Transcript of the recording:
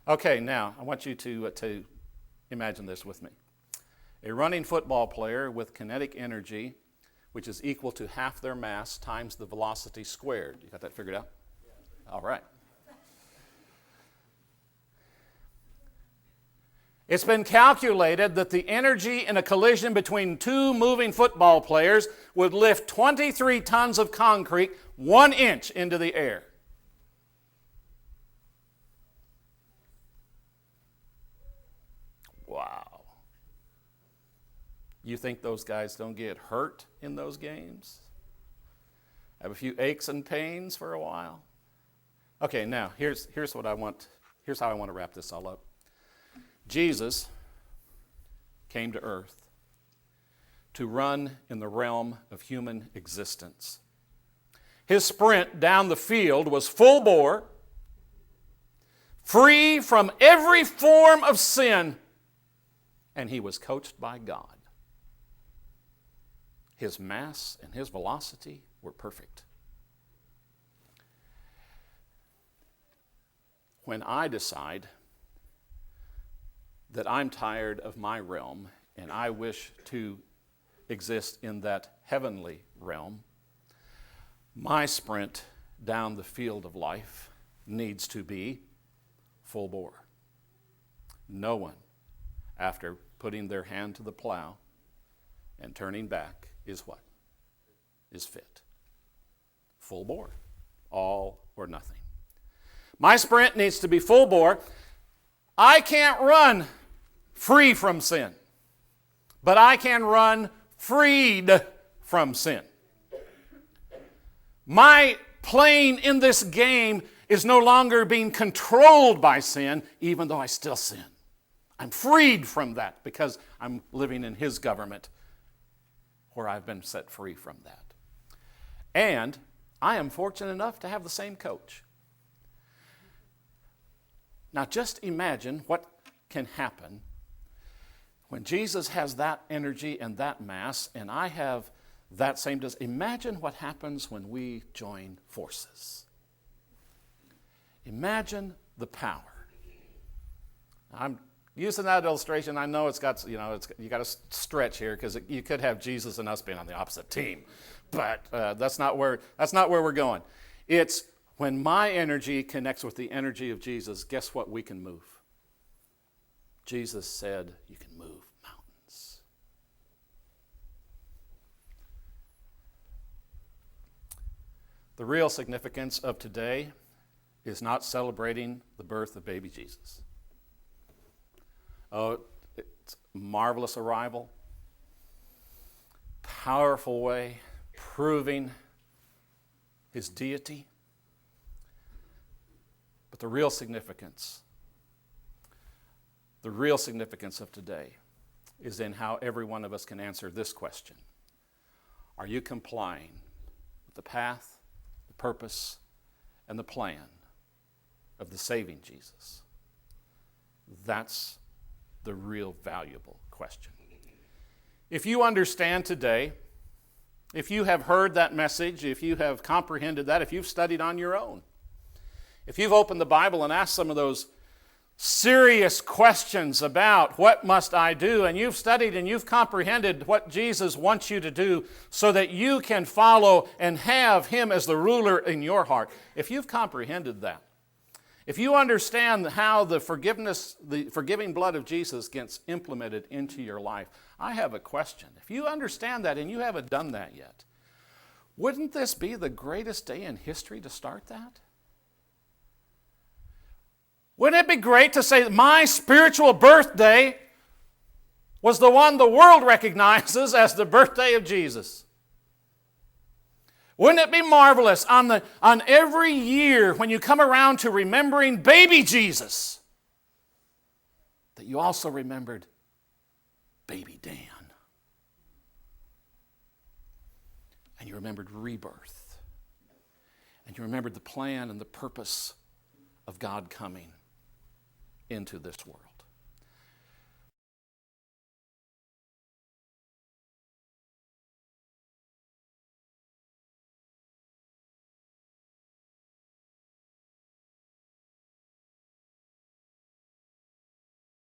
Okay, now I want you to imagine this with me. A running football player with kinetic energy, which is equal to half their mass times the velocity squared. You got that figured out? Yeah. All right. It's been calculated that the energy in a collision between two moving football players would lift 23 tons of concrete 1 inch into the air. Wow. You think those guys don't get hurt in those games? Have a few aches and pains for a while? Okay, now here's what I want. Here's how I want to wrap this all up. Jesus came to earth to run in the realm of human existence. His sprint down the field was full bore, free from every form of sin, and he was coached by God. His mass and his velocity were perfect. When I decide that I'm tired of my realm and I wish to exist in that heavenly realm, my sprint down the field of life needs to be full bore. No one, after putting their hand to the plow and turning back, is what? Is fit. Full bore. All or nothing. My sprint needs to be full bore. I can't run free from sin, but I can run freed from sin. My playing in this game is no longer being controlled by sin, even though I still sin. I'm freed from that because I'm living in his government where I've been set free from that. And I am fortunate enough to have the same coach. Now just imagine what can happen when Jesus has that energy and that mass, and I have that same. Imagine what happens when we join forces. Imagine the power. I'm using that illustration. I know it's got, you got to stretch here because you could have Jesus and us being on the opposite team, but that's not where we're going. It's when my energy connects with the energy of Jesus. Guess what? We can move. Jesus said, "You can move mountains." The real significance of today is not celebrating the birth of baby Jesus. Oh, it's a marvelous arrival, powerful way, proving his deity. But the real significance of today is in how every one of us can answer this question. Are you complying with the path, the purpose, and the plan of the saving Jesus? That's the real valuable question. If you understand today, if you have heard that message, if you have comprehended that, if you've studied on your own, if you've opened the Bible and asked some of those serious questions about what must I do, and you've studied and you've comprehended what Jesus wants you to do so that you can follow and have him as the ruler in your heart, if you've comprehended that, if you understand how the forgiving blood of Jesus gets implemented into your life, I have a question. If you understand that and you haven't done that yet, wouldn't this be the greatest day in history to start that? Wouldn't it be great to say that my spiritual birthday was the one the world recognizes as the birthday of Jesus? Wouldn't it be marvelous on every year when you come around to remembering baby Jesus that you also remembered baby Dan, and you remembered rebirth, and you remembered the plan and the purpose of God coming into this world?